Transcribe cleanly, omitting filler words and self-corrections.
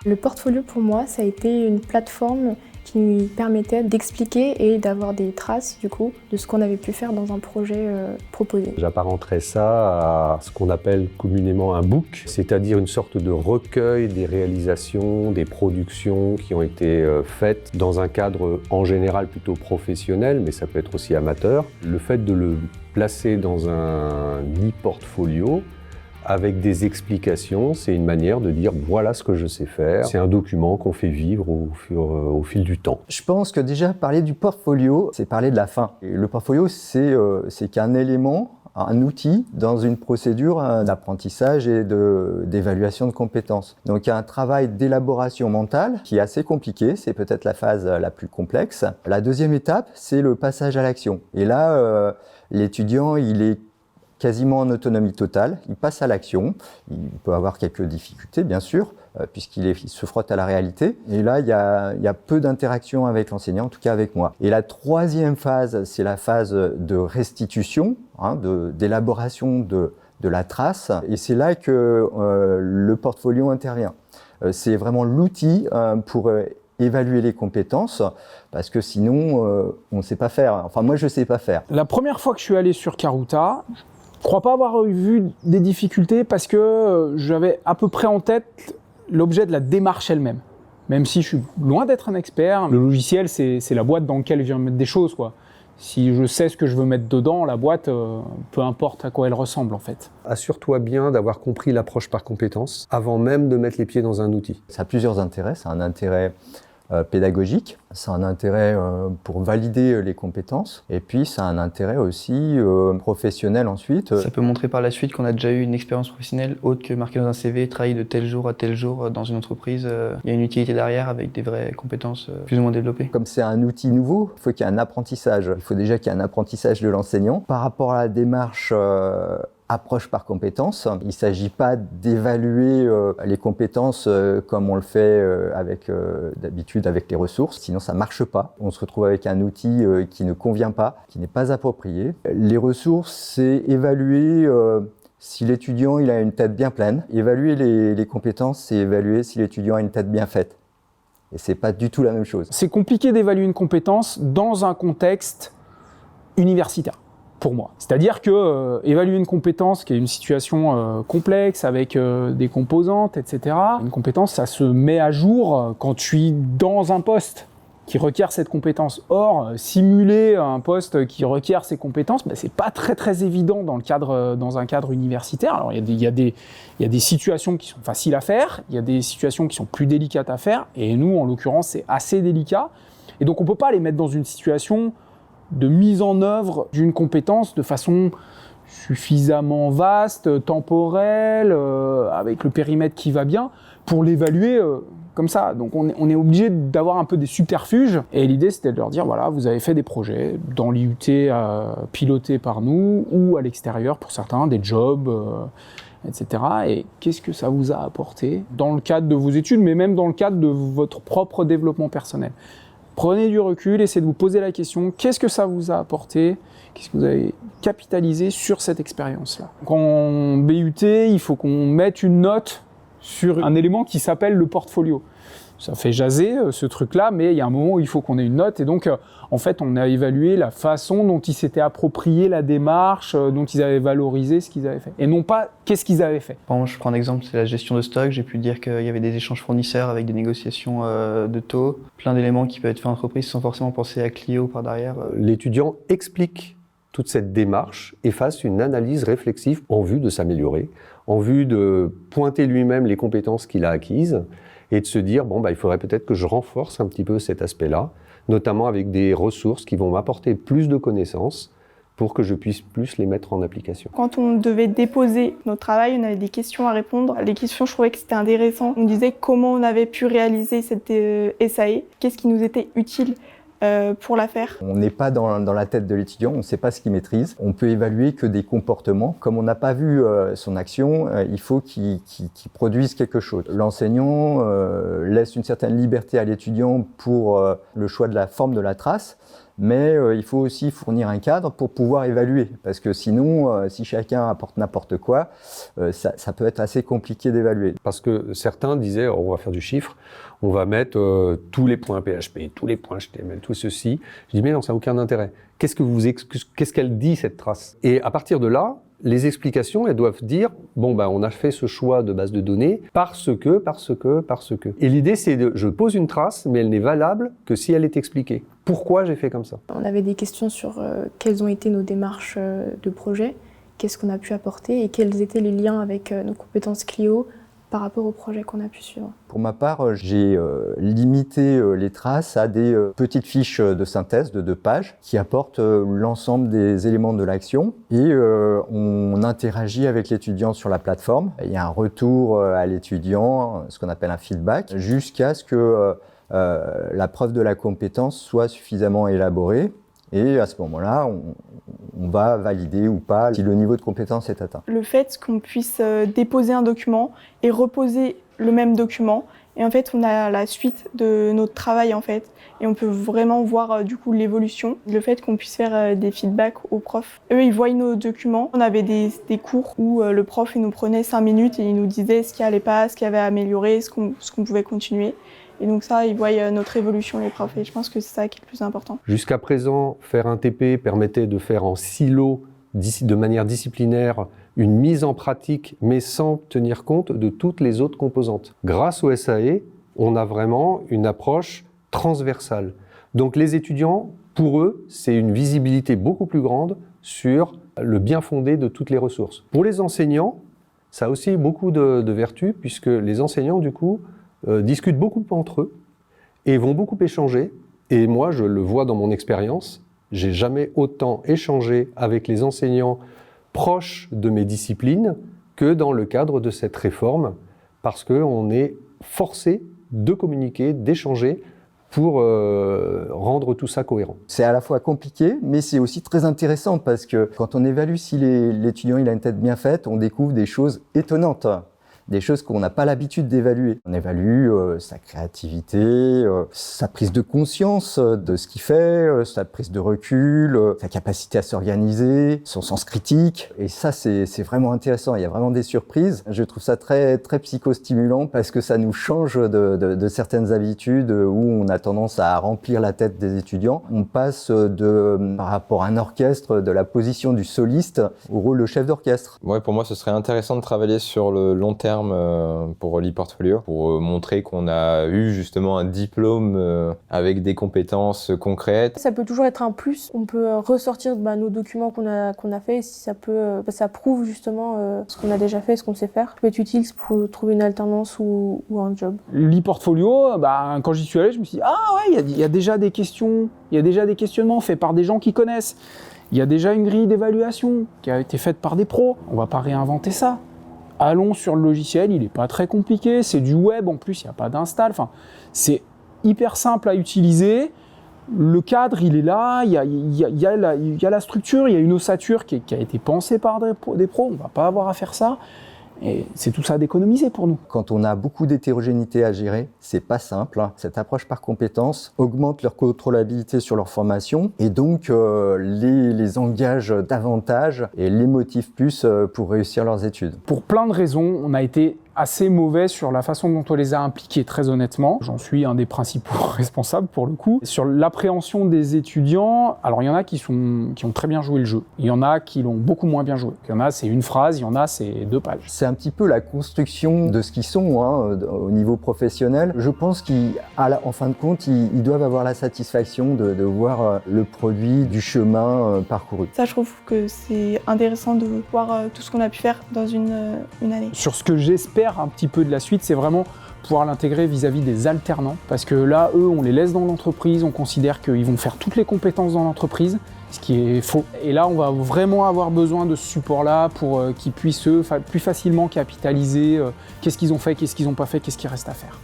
Le portfolio pour moi, ça a été une plateforme qui nous permettait d'expliquer et d'avoir des traces du coup de ce qu'on avait pu faire dans un projet proposé. J'apparenterais ça à ce qu'on appelle communément un book, c'est-à-dire une sorte de recueil des réalisations, des productions qui ont été faites dans un cadre en général plutôt professionnel, mais ça peut être aussi amateur. Le fait de le placer dans un e-portfolio avec des explications, c'est une manière de dire voilà ce que je sais faire. C'est un document qu'on fait vivre au fil du temps. Je pense que déjà parler du portfolio, c'est parler de la fin. Et le portfolio, c'est qu'un élément, un outil dans une procédure d'apprentissage et d'évaluation de compétences. Donc il y a un travail d'élaboration mentale qui est assez compliqué, c'est peut-être la phase la plus complexe. La deuxième étape, c'est le passage à l'action. Et là, l'étudiant, il est quasiment en autonomie totale, il passe à l'action, il peut avoir quelques difficultés bien sûr, puisqu'il se frotte à la réalité. Et là, il y a peu d'interaction avec l'enseignant, en tout cas avec moi. Et la troisième phase, c'est la phase de restitution, d'élaboration de la trace. Et c'est là que le portfolio intervient. C'est vraiment l'outil pour évaluer les compétences, parce que sinon, on ne sait pas faire. Enfin, moi, je ne sais pas faire. La première fois que je suis allé sur Karuta, je crois pas avoir vu des difficultés parce que j'avais à peu près en tête l'objet de la démarche elle-même. Même si je suis loin d'être un expert, le logiciel c'est la boîte dans laquelle je viens mettre des choses, quoi. Si je sais ce que je veux mettre dedans, la boîte, peu importe à quoi elle ressemble en fait. Assure-toi bien d'avoir compris l'approche par compétences avant même de mettre les pieds dans un outil. Ça a plusieurs intérêts. Ça a un intérêt pédagogique, ça a un intérêt pour valider les compétences, et puis ça a un intérêt aussi professionnel ensuite. Ça peut montrer par la suite qu'on a déjà eu une expérience professionnelle autre que marquée dans un CV, travailler de tel jour à tel jour dans une entreprise. Il y a une utilité derrière avec des vraies compétences plus ou moins développées. Comme c'est un outil nouveau, il faut qu'il y ait un apprentissage. Il faut déjà qu'il y ait un apprentissage de l'enseignant. Par rapport à la démarche approche par compétences. Il ne s'agit pas d'évaluer les compétences comme on le fait d'habitude avec les ressources, sinon ça ne marche pas. On se retrouve avec un outil qui ne convient pas, qui n'est pas approprié. Les ressources, c'est évaluer si l'étudiant il a une tête bien pleine. Évaluer les compétences, c'est évaluer si l'étudiant a une tête bien faite. Et ce n'est pas du tout la même chose. C'est compliqué d'évaluer une compétence dans un contexte universitaire. Pour moi. C'est-à-dire que évaluer une compétence qui est une situation complexe avec des composantes, etc. Une compétence, ça se met à jour quand tu es dans un poste qui requiert cette compétence. Or, simuler un poste qui requiert ces compétences, c'est pas très évident dans un cadre universitaire. Alors il y a des situations qui sont faciles à faire, il y a des situations qui sont plus délicates à faire, et nous, en l'occurrence, c'est assez délicat. Et donc on peut pas les mettre dans une situation de mise en œuvre d'une compétence de façon suffisamment vaste, temporelle, avec le périmètre qui va bien, pour l'évaluer comme ça. Donc on est obligé d'avoir un peu des subterfuges, et l'idée c'était de leur dire voilà, vous avez fait des projets dans l'IUT pilotés par nous, ou à l'extérieur pour certains, des jobs, etc. Et qu'est-ce que ça vous a apporté dans le cadre de vos études, mais même dans le cadre de votre propre développement personnel. Prenez du recul, essayez de vous poser la question, qu'est-ce que ça vous a apporté? Qu'est-ce que vous avez capitalisé sur cette expérience-là? En BUT, il faut qu'on mette une note sur un élément qui s'appelle le portfolio. Ça fait jaser ce truc-là, mais il y a un moment où il faut qu'on ait une note. Et donc, en fait, on a évalué la façon dont ils s'étaient appropriés la démarche, dont ils avaient valorisé ce qu'ils avaient fait. Et non pas qu'est-ce qu'ils avaient fait. Bon, je prends un exemple, c'est la gestion de stock. J'ai pu dire qu'il y avait des échanges fournisseurs avec des négociations de taux, plein d'éléments qui peuvent être faits en entreprise sans forcément penser à Clio par derrière. L'étudiant explique toute cette démarche et fasse une analyse réflexive en vue de s'améliorer, en vue de pointer lui-même les compétences qu'il a acquises, et de se dire, il faudrait peut-être que je renforce un petit peu cet aspect-là, notamment avec des ressources qui vont m'apporter plus de connaissances pour que je puisse plus les mettre en application. Quand on devait déposer notre travail, on avait des questions à répondre. Les questions, je trouvais que c'était intéressant. On disait comment on avait pu réaliser cette SAE, qu'est-ce qui nous était utile pour la faire. On n'est pas dans la tête de l'étudiant, on ne sait pas ce qu'il maîtrise. On peut évaluer que des comportements. Comme on n'a pas vu son action, il faut qu'il produise quelque chose. L'enseignant laisse une certaine liberté à l'étudiant pour le choix de la forme de la trace, mais il faut aussi fournir un cadre pour pouvoir évaluer, parce que sinon, si chacun apporte n'importe quoi, ça peut être assez compliqué d'évaluer. Parce que certains disaient, on va faire du chiffre, on va mettre tous les points PHP, tous les points HTML, tout ceci. Je dis, mais non, ça n'a aucun intérêt. Qu'est-ce qu'elle dit, cette trace? Et à partir de là, les explications, elles doivent dire, bon, on a fait ce choix de base de données parce que. Et l'idée, c'est je pose une trace, mais elle n'est valable que si elle est expliquée. Pourquoi j'ai fait comme ça? On avait des questions sur quelles ont été nos démarches de projet, qu'est-ce qu'on a pu apporter et quels étaient les liens avec nos compétences Clio par rapport au projet qu'on a pu suivre. Pour ma part, j'ai limité les traces à des petites fiches de synthèse de 2 pages qui apportent l'ensemble des éléments de l'action et on interagit avec l'étudiant sur la plateforme. Il y a un retour à l'étudiant, ce qu'on appelle un feedback, jusqu'à ce que la preuve de la compétence soit suffisamment élaborée. Et à ce moment-là, on va valider ou pas si le niveau de compétence est atteint. Le fait qu'on puisse déposer un document et reposer le même document, et en fait, on a la suite de notre travail en fait, et on peut vraiment voir du coup l'évolution. Le fait qu'on puisse faire des feedbacks aux profs. Eux, ils voient nos documents. On avait des cours où le prof il nous prenait 5 minutes et il nous disait ce qui allait pas, ce qui avait amélioré, ce qu'on pouvait continuer. Et donc ça, ils voient notre évolution, les profs, et je pense que c'est ça qui est le plus important. Jusqu'à présent, faire un TP permettait de faire en silo, de manière disciplinaire, une mise en pratique, mais sans tenir compte de toutes les autres composantes. Grâce au SAE, on a vraiment une approche transversale. Donc les étudiants, pour eux, c'est une visibilité beaucoup plus grande sur le bien fondé de toutes les ressources. Pour les enseignants, ça a aussi beaucoup de vertus, puisque les enseignants, du coup, discutent beaucoup entre eux et vont beaucoup échanger. Et moi, je le vois dans mon expérience, j'ai jamais autant échangé avec les enseignants proches de mes disciplines que dans le cadre de cette réforme, parce qu'on est forcé de communiquer, d'échanger pour rendre tout ça cohérent. C'est à la fois compliqué, mais c'est aussi très intéressant parce que quand on évalue si l'étudiant il a une tête bien faite, on découvre des choses étonnantes. Des choses qu'on n'a pas l'habitude d'évaluer. On évalue sa créativité, sa prise de conscience de ce qu'il fait, sa prise de recul, sa capacité à s'organiser, son sens critique. Et ça, c'est vraiment intéressant. Il y a vraiment des surprises. Je trouve ça très, très psychostimulant parce que ça nous change de certaines habitudes où on a tendance à remplir la tête des étudiants. On passe par rapport à un orchestre, de la position du soliste au rôle de chef d'orchestre. Ouais, pour moi, ce serait intéressant de travailler sur le long terme pour l'e-portfolio, pour montrer qu'on a eu justement un diplôme avec des compétences concrètes. Ça peut toujours être un plus. On peut ressortir nos documents qu'on a fait, si ça peut, ça prouve justement ce qu'on a déjà fait, ce qu'on sait faire. Ça peut être utile pour trouver une alternance ou un job. L'e-portfolio, quand j'y suis allé, je me suis dit il y a déjà des questions, il y a déjà des questionnements faits par des gens qui connaissent. Il y a déjà une grille d'évaluation qui a été faite par des pros. On va pas réinventer ça. Allons sur le logiciel, il n'est pas très compliqué, c'est du web, en plus il n'y a pas d'install, c'est hyper simple à utiliser, le cadre il est là, il y a la structure, il y a une ossature qui a été pensée par des pros, on ne va pas avoir à faire ça, et c'est tout ça d'économiser pour nous. Quand on a beaucoup d'hétérogénéité à gérer, c'est pas simple. Cette approche par compétences augmente leur contrôlabilité sur leur formation et donc les engage davantage et les motive plus pour réussir leurs études. Pour plein de raisons, on a été assez mauvais sur la façon dont on les a impliqués, très honnêtement. J'en suis un des principaux responsables pour le coup. Sur l'appréhension des étudiants, alors il y en a qui ont très bien joué le jeu. Il y en a qui l'ont beaucoup moins bien joué. Il y en a c'est une phrase, il y en a c'est 2 pages. C'est un petit peu la construction de ce qu'ils sont au niveau professionnel. Je pense qu'en fin de compte, ils doivent avoir la satisfaction de voir le produit du chemin parcouru. Ça, je trouve que c'est intéressant de voir tout ce qu'on a pu faire dans une année. Sur ce que j'espère un petit peu de la suite, c'est vraiment pouvoir l'intégrer vis-à-vis des alternants, parce que là, eux, on les laisse dans l'entreprise, on considère qu'ils vont faire toutes les compétences dans l'entreprise, ce qui est faux. Et là, on va vraiment avoir besoin de ce support-là pour qu'ils puissent, eux, plus facilement capitaliser qu'est-ce qu'ils ont fait, qu'est-ce qu'ils n'ont pas fait, qu'est-ce qu'il reste à faire.